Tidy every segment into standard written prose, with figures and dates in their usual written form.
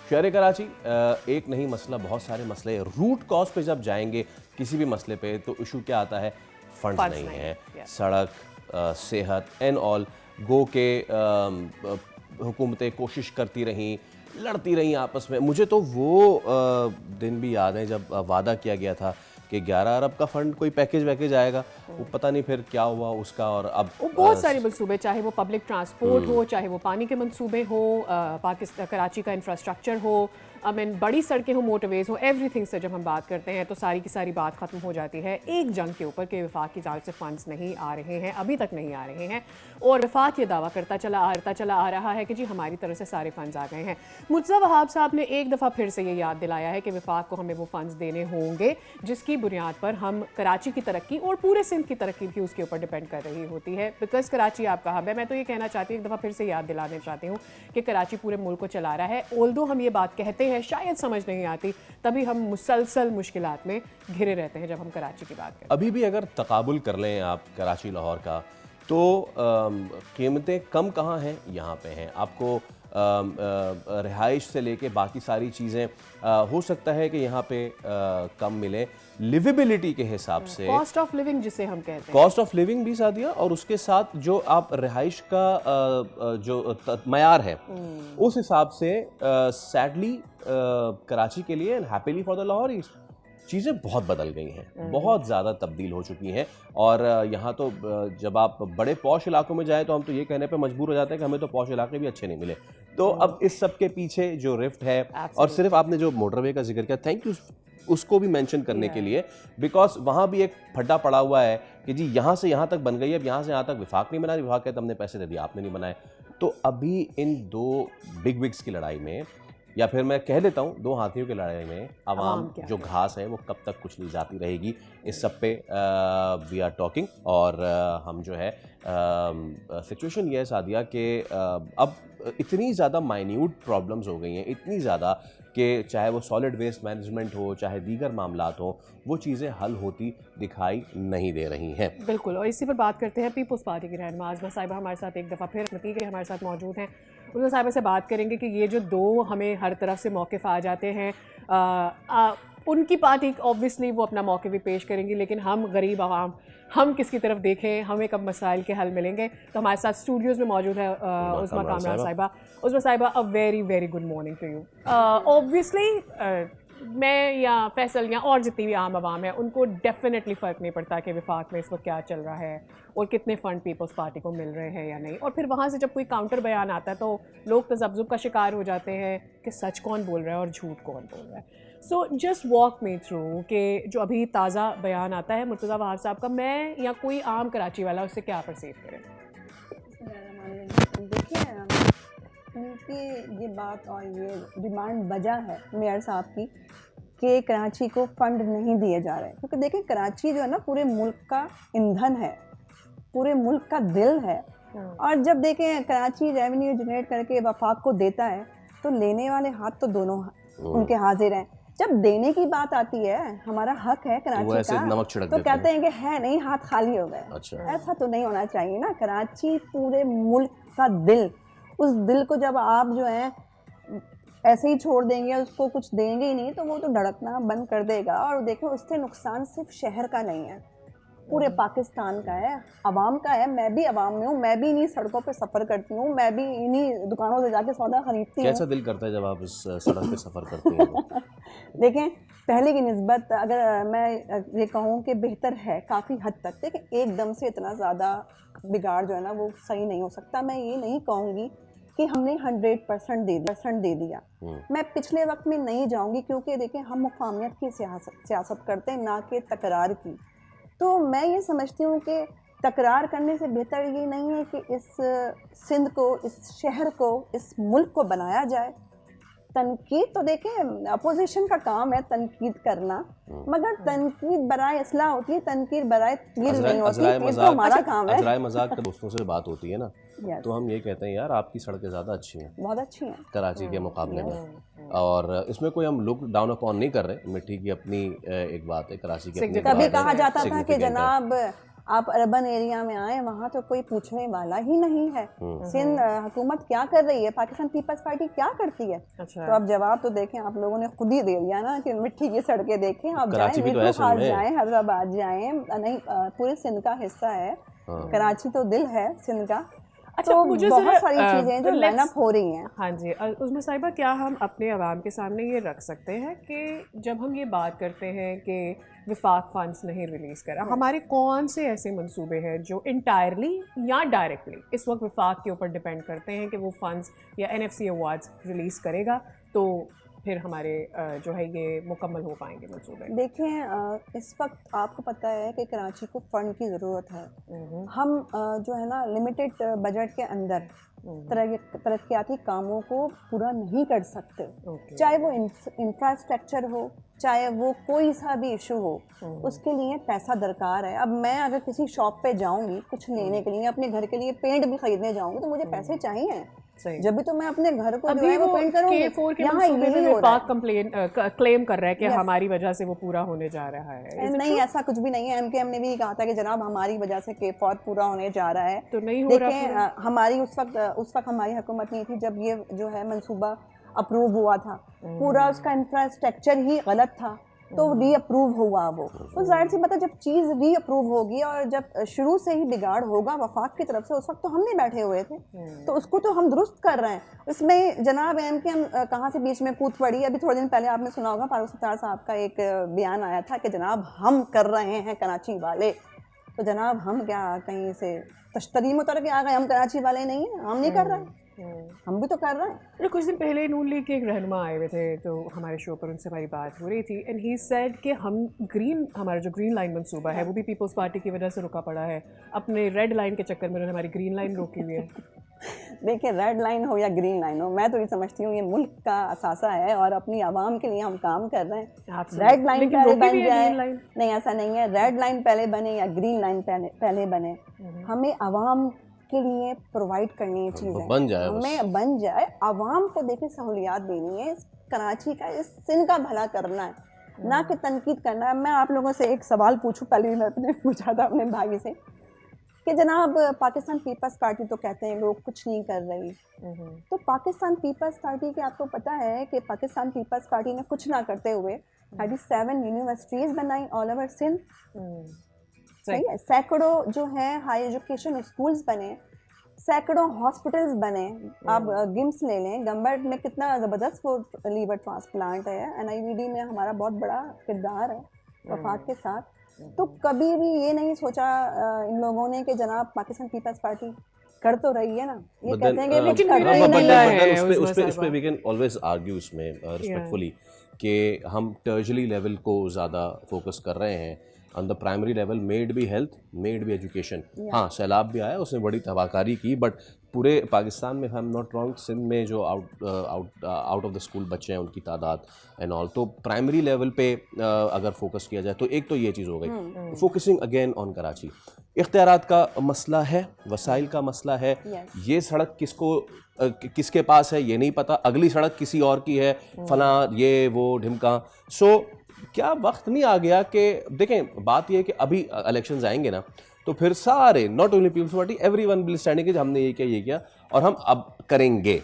शहर कराची एक नहीं मसला, बहुत सारे मसले। रूट कॉज पे जब जाएंगे किसी भी मसले पे तो इशू क्या आता है? फंड्स नहीं है, सड़क, सेहत एंड ऑल। गो के हुकूमतें कोशिश करती रहीं, लड़ती रहीं आपस में। मुझे तो वो दिन भी याद है जब वादा किया गया था कि 11 अरब का फंड कोई पैकेज आएगा, वो पता नहीं फिर क्या हुआ उसका। और अब वो बहुत सारे मंसूबे, चाहे वो पब्लिक ट्रांसपोर्ट हो, चाहे वो पानी के मंसूबे हो, पाकिस्तान कराची का इंफ्रास्ट्रक्चर हो, आई मीन बड़ी सड़कें हो, मोटरवेज हो, एवरीथिंग से जब हम बात करते हैं तो सारी की सारी बात ख़त्म हो जाती है एक जंग के ऊपर कि वफाक की जानिब से फ़ंड्स नहीं आ रहे हैं, अभी तक नहीं आ रहे हैं। और वफाक ये दावा करता चला आ रहा है कि जी हमारी तरफ से सारे फ़ंड्स आ गए हैं। मुर्तज़ा वहाब साहब ने एक दफ़ा फिर से ये याद दिलाया है कि वफाक को हमें वो फ़ंड्स देने होंगे जिसकी बुनियाद पर हम कराची की तरक्की और पूरे सिंध की तरक्की भी उसके ऊपर डिपेंड कर रही होती है, बिकॉज कराची आपका हब है। मैं तो ये कहना चाहती हूँ, एक दफ़ा फिर से याद दिलाना चाहती हूँ कि कराची पूरे मुल्क को चला रहा है। ऑल्दो हम ये बात कहते हैं, शायद समझ नहीं आती, तभी हम मुसलसल मुश्किलात में घिरे रहते हैं जब हम कराची की बात करते हैं। अभी भी अगर तकाबुल कर लें आप कराची लाहौर का, तो कीमतें कम कहाँ हैं? यहाँ पे हैं। आपको रिहाइश से लेके बाकी सारी चीज़ें हो सकता है कि यहाँ पे कम मिले। लिविबिलिटी के हिसाब से, कॉस्ट ऑफ लिविंग जिसे हम कहते हैं, कॉस्ट ऑफ लिविंग भी सादिया, और उसके साथ जो आप रिहाइश का जो मयार है उस हिसाब से सैडली कराची के लिए and happily for the Lahore चीज़ें बहुत बदल गई हैं, बहुत ज़्यादा तब्दील हो चुकी हैं। और यहाँ तो जब आप बड़े पॉश इलाकों में जाएं तो हम तो ये कहने पे मजबूर हो जाते हैं कि हमें तो पॉश इलाके भी अच्छे नहीं मिले। तो अब इस सब के पीछे जो रिफ्ट है, और सिर्फ आपने जो मोटरवे का जिक्र किया, थैंक यू उसको भी मेंशन करने के लिए, बिकॉज वहाँ भी एक फड्डा पड़ा हुआ है कि जी यहाँ से यहाँ तक बन गई है, अब यहाँ से यहाँ तक विफाक नहीं बना, विफाक कहते हमने पैसे दे दिए, आपने नहीं बनाए। तो अभी इन दो बिग विग्स की लड़ाई में, या फिर मैं कह देता हूँ दो हाथियों की लड़ाई में, आवाम जो घास है वो कब तक कुचली जाती रहेगी, इस सब पे वी आर टॉकिंग। और हम जो है सिचुएशन ये है सादिया कि अब इतनी ज़्यादा माइन्यूट प्रॉब्लम्स हो गई हैं, इतनी ज़्यादा कि चाहे वो सॉलिड वेस्ट मैनेजमेंट हो, चाहे दीगर मामलात हो, वो चीज़ें हल होती दिखाई नहीं दे रही हैं। बिल्कुल। और इसी पर बात करते हैं पीपल्स पार्टी की रहनुमा आज़मा साहिबा हमारे साथ एक दफ़ा फिर नतीक हमारे साथ मौजूद हैं। उनसे साहिबा से बात करेंगे कि ये जो दो हमें हर तरफ से मौक़िफ़ आ जाते हैं, उनकी पार्टी ऑब्वियसली वो अपना मौक़िफ़ भी पेश करेंगी, लेकिन हम गरीब आवाम, हम किसकी तरफ देखें, हमें कब मसाइल के हल मिलेंगे। तो हमारे साथ स्टूडियोज़ में मौजूद है उस्मा कामरान साहिबा। उस्मा साहिबा, a very very good morning to you. Obviously मैं या फैसल या और जितनी भी आम आवाम है उनको डेफिनेटली फ़र्क नहीं पड़ता कि विफाक में इस वक्त क्या चल रहा है और कितने फ़ंड पीपल्स पार्टी को मिल रहे हैं या नहीं। और फिर वहाँ से जब कोई काउंटर बयान आता है तो लोग तज़ब्ज़ुब का शिकार हो जाते हैं कि सच कौन बोल रहा है और झूठ कौन बोल रहा है। So just walk me through कि जो अभी ताज़ा बयान आता है मुर्तज़ा वहाब साहब का, मैं या कोई आम कराची वाला उससे क्या परसीव करें? देखिए, उनकी ये बात और ये डिमांड वजह है मेयर साहब की कि कराची को फंड नहीं दिए जा रहे, क्योंकि देखिए कराची जो है ना पूरे मुल्क का ईंधन है, पूरे मुल्क का दिल है। और जब देखें कराची रेवेन्यू जनरेट करके वफाक को देता है तो लेने वाले हाथ तो दोनों उनके हाजिर हैं। जब देने की बात आती है, हमारा हक है कराची का, तो कहते हैं कि है नहीं, हाथ खाली हो गए। अच्छा। ऐसा तो नहीं होना चाहिए ना। कराची पूरे मुल्क का दिल, उस दिल को जब आप जो है ऐसे ही छोड़ देंगे, उसको कुछ देंगे ही नहीं, तो वो तो धड़कना बंद कर देगा। और देखो उससे नुकसान सिर्फ शहर का नहीं है, पूरे पाकिस्तान का है, आवाम का है। मैं भी आवाम में हूँ, मैं भी इन्हीं सड़कों पे सफ़र करती हूँ, मैं भी इन्हीं दुकानों से जाके सौदा खरीदती हूँ। कैसा दिल करता है जब आप इस सड़क पे सफ़र करती हैं? देखें, पहले की निस्बत अगर मैं ये कहूँ कि बेहतर है काफ़ी हद तक। देखिए एकदम से इतना ज़्यादा बिगाड़ जो है ना वो सही नहीं हो सकता। मैं ये नहीं कहूँगी कि हमने 100% दे दिया। मैं पिछले वक्त में नहीं जाऊँगी, क्योंकि देखिए हम मुकामियत की सियासत करते हैं, ना कि तकरार की। तो मैं ये समझती हूँ कि तकरार करने से बेहतर ये नहीं है कि इस सिंध को, इस शहर को, इस मुल्क को बनाया जाए। तनकीद तो देखें अपोजिशन का काम है तनकीद करना, मगर तनकीद बराए इसलाह होती है, तनकीद बराए तीर नहीं होती। तीर तो हमारा काम है। अज़राए मज़ाक के दोस्तों से बात होती है ना, तो हम ये कहते हैं यार आपकी सड़कें ज़्यादा अच्छी हैं, बहुत अच्छी हैं कराची के मुकाबले में। और इसमें कोई हम लुक डाउन अपॉन नहीं कर रहे, मिट्टी की अपनी एक बात है, कराची की अपनी। कभी कहा जाता था कि जनाब आप अर्बन एरिया में आए, वहाँ तो कोई पूछने वाला ही नहीं है। सिंध हुकूमत क्या कर रही है, पाकिस्तान पीपल्स पार्टी क्या करती है? अच्छा। तो आप जवाब तो देखें, आप लोगों ने खुद ही दे दिया ना कि मिट्टी की सड़कें देखें। आप कराची जाएं, भी तो है मीरपुर सिंध में। जाएं, हैदराबाद जाएं, नहीं पूरे सिंध का हिस्सा है। कराची तो दिल है सिंध का। अच्छा, तो मुझे बहुत ज़रा, सारी चीज़ें हैं जो let's- लाइन अप हो रही हैं। हाँ जी, उज़्मा साहिबा, क्या हम अपने आवाम के सामने ये रख सकते हैं कि जब हम ये बात करते हैं कि विफाक फंड्स नहीं रिलीज़ करा, हमारे कौन से ऐसे मंसूबे हैं जो इंटायरली या डायरेक्टली इस वक्त विफाक के ऊपर डिपेंड करते हैं कि वो फंड्स या NFC अवार्ड्स रिलीज़ करेगा तो फिर हमारे जो है ये मुकम्मल हो पाएंगे मंसूबे? देखें, इस वक्त आपको पता है कि कराची को फंड की ज़रूरत है। हम जो है ना लिमिटेड बजट के अंदर तरक्याती कामों को पूरा नहीं कर सकते। चाहे वो इंफ्रास्ट्रक्चर हो, चाहे वो कोई सा भी इशू हो, उसके लिए पैसा दरकार है। अब मैं अगर किसी शॉप पे जाऊंगी कुछ लेने के लिए, अपने घर के लिए पेंट भी खरीदने जाऊंगी, तो मुझे पैसे चाहिए। जब भी तो मैं अपने घर को जो है वो पेंट करूंगी। यहाँ यही विफाक क्लेम कर रहा है कि हमारी वजह से वो पूरा होने जा रहा है। नहीं, ऐसा कुछ भी नहीं है। MKM ने भी कहा था कि जनाब हमारी वजह से K4 पूरा होने जा रहा है। तो नहीं हो रहा। देखें, हमारी उस वक्त हमारी हुकूमत नहीं थी जब ये जो है मंसूबा अप्रूव हुआ था। पूरा उसका इंफ्रास्ट्रक्चर ही गलत था, तो री अप्रूव हुआ वो। तो जाहिर सी मतलब जब चीज़ री अप्रूव होगी और जब शुरू से ही बिगाड़ होगा वफाक की तरफ से, उस वक्त तो हम नहीं बैठे हुए थे, तो उसको तो हम दुरुस्त कर रहे हैं। इसमें जनाब MKM कहाँ से बीच में कूद पड़ी। अभी थोड़े दिन पहले आपने सुना होगा फारूक सत्तार साहब का एक बयान आया था कि जनाब हम कर रहे हैं कराची वाले। तो जनाब हम क्या कहीं से तश्तरी में उतर के आ गए? हम कराची वाले नहीं हैं, हम नहीं कर रहे हैं, हम भी तो कर रहे हैं। कुछ दिन पहले नून लीग के एक रहनुमा आए हुए थे, तो हमारे शो पर उनसे हमारी बात हो रही थी, एंड ही सेड कि हमारा जो ग्रीन लाइन मंसूबा है वो भी पीपल्स पार्टी की वजह से रुका पड़ा है। अपने रेड लाइन के चक्कर में उन्होंने हमारी ग्रीन लाइन रोकी हुई है। देखिए, रेड लाइन हो या ग्रीन लाइन हो, मैं तो ये समझती हूँ ये मुल्क का असासा है और अपनी आवाम के लिए हम काम कर रहे हैं। रेड लाइन पहले बन जाए, नहीं ऐसा नहीं है, रेड लाइन पहले बने या ग्रीन लाइन पहले बने, हमें आवाम के लिए प्रोवाइड करनी है चीज़ें, हमें बन जाए। आवाम को देखिए सहूलियात देनी है, कराची का, इस सिंध का भला करना है, ना कि तनकीद करना है। मैं आप लोगों से एक सवाल पूछूं, पहले भी मैंने पूछा था अपने भाई से कि जनाब पाकिस्तान पीपल्स पार्टी तो कहते हैं लोग कुछ नहीं कर रही, तो पाकिस्तान पीपल्स पार्टी के आपको पता है कि पाकिस्तान पीपल्स पार्टी ने कुछ ना करते हुए 37 यूनिवर्सिटीज़ बनाई ऑल ओवर सिंध, सही है, सैकड़ों जो है हाई एजुकेशन स्कूल्स बने, सैकड़ों हॉस्पिटल्स बने। आप गिम्स ले लें, गंबट में कितना ज़बरदस्त वो लीवर ट्रांसप्लांट है, NIVD में हमारा बहुत बड़ा किरदार है वफाक के साथ। तो कभी भी ये नहीं सोचा इन लोगों ने कि जनाब पाकिस्तान पीपल्स पार्टी कर तो रही है ना, ये कहते हैं कि उस पे वी कैन ऑलवेज आर्ग्यू उसमें रिस्पेक्टफुली कि हम टर्शरी लेवल को ज़्यादा फोकस कर रहे हैं। On the primary level made भी हेल्थ, मेड भी एजुकेशन। हाँ, सैलाब भी आया, उसने बड़ी तबाहकारी की, बट पूरे पाकिस्तान में, I am not wrong, Sindh में जो आउट ऑफ द स्कूल बच्चे हैं उनकी तादाद एंड ऑल, तो प्राइमरी लेवल पे अगर फोकस किया जाए तो एक तो ये चीज़ हो गई। फोकसिंग अगेन ऑन कराची, इख्तियारात का मसला है, वसाइल का मसला है। ये सड़क किसके पास है ये नहीं पता, अगली सड़क किसी और की है, फला ये वो ढिमका। सो क्या वक्त नहीं आ गया कि देखें, बात यह है कि अभी इलेक्शंस आएंगे ना, तो फिर सारे, not only Peoples Party, everyone will standing कि हमने ये किया और हम अब करेंगे,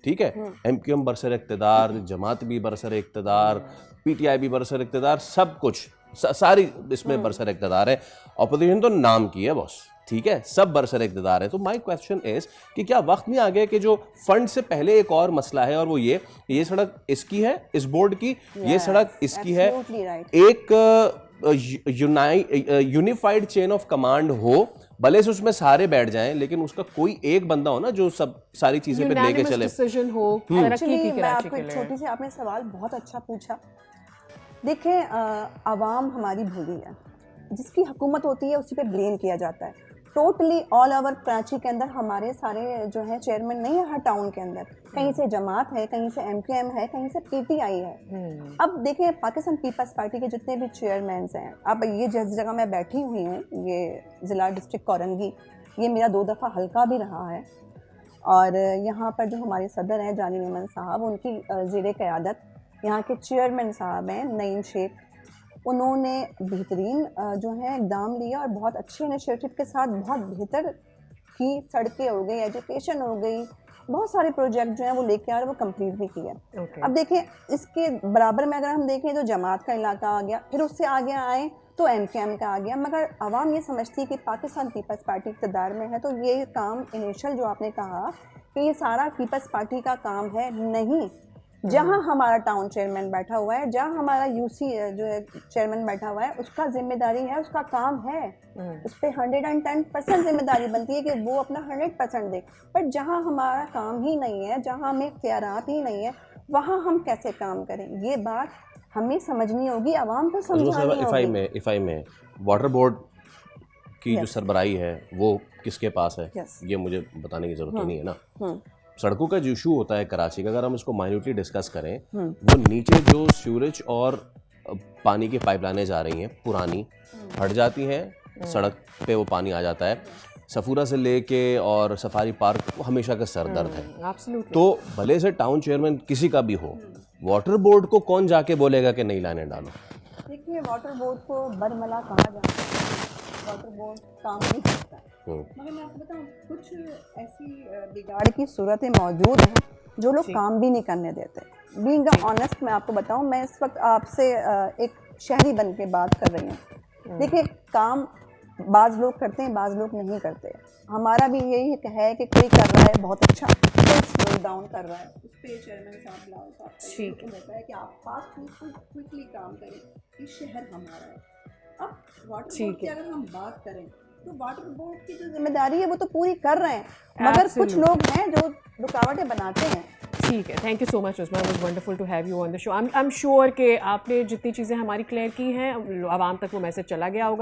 ठीक है। MKM बरसर इक़्तिदार, जमात भी बरसर इक़्तिदार, PTI भी बरसर इक़्तिदार, सब कुछ सारी इसमें बरसर इक़्तिदार है। अपोजिशन तो नाम की है बॉस, ठीक है, सब बरसर इक़्तिदार है। तो माई क्वेश्चन इज कि क्या वक्त नहीं आ गया कि जो फंड से पहले एक और मसला है, और वो ये सड़क इसकी है, इस बोर्ड की, ये सड़क इसकी है, एक यूनिफाइड चेन ऑफ कमांड हो, भले से उसमें सारे बैठ जाएं, लेकिन उसका कोई एक बंदा हो ना जो सब सारी चीजें पे लेके चले। डिसीजन हो। मैं आपको एक छोटी सी, आपने सवाल बहुत अच्छा पूछा। देखें, आवाम हमारी भूली है, जिसकी हुकूमत होती है उसी पे ब्लेम किया जाता है। टोटली ऑल ओवर कराची के अंदर हमारे सारे जो हैं चेयरमैन नहीं है, हर टाउन के अंदर कहीं से जमात है, कहीं से MKM है, कहीं से PTI है। अब देखिए, पाकिस्तान पीपल्स पार्टी के जितने भी चेयरमैन हैं, अब ये जिस जगह मैं बैठी हुई हूँ, ये ज़िला डिस्ट्रिक्ट कोरंगी, ये मेरा 2 दफ़ा हल्का भी रहा है, और यहाँ पर जो हमारे सदर हैं जानी मेमन साहब, उनकी ज़ेरे क़यादत यहाँ के चेयरमैन साहब हैं नईम शेख, उन्होंने बेहतरीन जो है इकदाम लिया और बहुत अच्छे इनिशिएटिव के साथ बहुत बेहतर की, सड़कें हो गई, एजुकेशन हो गई, बहुत सारे प्रोजेक्ट जो हैं वो लेके आ रहे, वो कंप्लीट भी किए। Okay. अब देखिए इसके बराबर में अगर हम देखें तो जमात का इलाका आ गया, फिर उससे आगे आए तो MKM का आ गया, मगर आवाम ये समझती है कि पाकिस्तान पीपल्स पार्टी इक़्तिदार में है तो ये काम इनिशियल जो आपने कहा कि ये सारा पीपल्स पार्टी का काम है, नहीं। जहाँ हमारा टाउन चेयरमैन बैठा हुआ है, जहाँ हमारा UC जो है चेयरमैन बैठा हुआ है, उसका जिम्मेदारी है, उसका काम है, उस पर 110% जिम्मेदारी बनती है कि वो अपना 100% दे। पर जहाँ हमारा काम ही नहीं है, जहाँ हमें इख्तियारात ही नहीं है, वहाँ हम कैसे काम करें? ये बात हमें समझनी होगी, आवाम को समझानी होगी। इफ आई में वाटर बोर्ड की जो सरबराही है वो किसके पास है, ये मुझे बताने की जरूरत नहीं है ना। सड़कों का जो इशू होता है कराची का, अगर हम इसको माइन्यूटली डिस्कस करें, वो नीचे जो सीवरेज और पानी की पाइपलाइनें जा रही हैं पुरानी, हट जाती हैं, सड़क पे वो पानी आ जाता है। सफूरा से लेके और सफारी पार्क वो हमेशा का सर दर्द है। तो भले से टाउन चेयरमैन किसी का भी हो, वाटर बोर्ड को कौन जाके बोलेगा कि नई लाइनें डालो? देखिए वाटर बोर्ड को बरमला कहा जाता है, वाटर बोर्ड काम नहीं करता है। मगर मैं आपको बताऊं, कुछ ऐसी बिगाड़ की सूरतें मौजूद हैं जो लोग काम भी नहीं करने देते। बीइंग ऑनेस्ट मैं आपको बताऊं, मैं इस वक्त आपसे एक शहरी बन के बात कर रही हूँ। देखिए काम बाज़ लोग करते हैं, बाज़ लोग नहीं करते। हमारा भी यही है कि कोई कर रहा है बहुत अच्छा, कोई स्लो डाउन कर रहा है, उस पर चेयरमैन साहब लाल साहब का रहता है कि आप फास्ट क्विकली काम करें, ये शहर हमारा है। अब वाटर बोर्ड की अगर हम बात करें तो वाटर बोर्ड की जो जिम्मेदारी है वो तो पूरी कर रहे हैं, मगर कुछ लोग हैं जो रुकावटें बनाते हैं। ठीक है, thank you so much Usma, it was wonderful to have you on the show. I am sure कि आपने जितनी चीज़ें हमारी क्लियर की हैं, आवाम तक वो मैसेज चला गया होगा।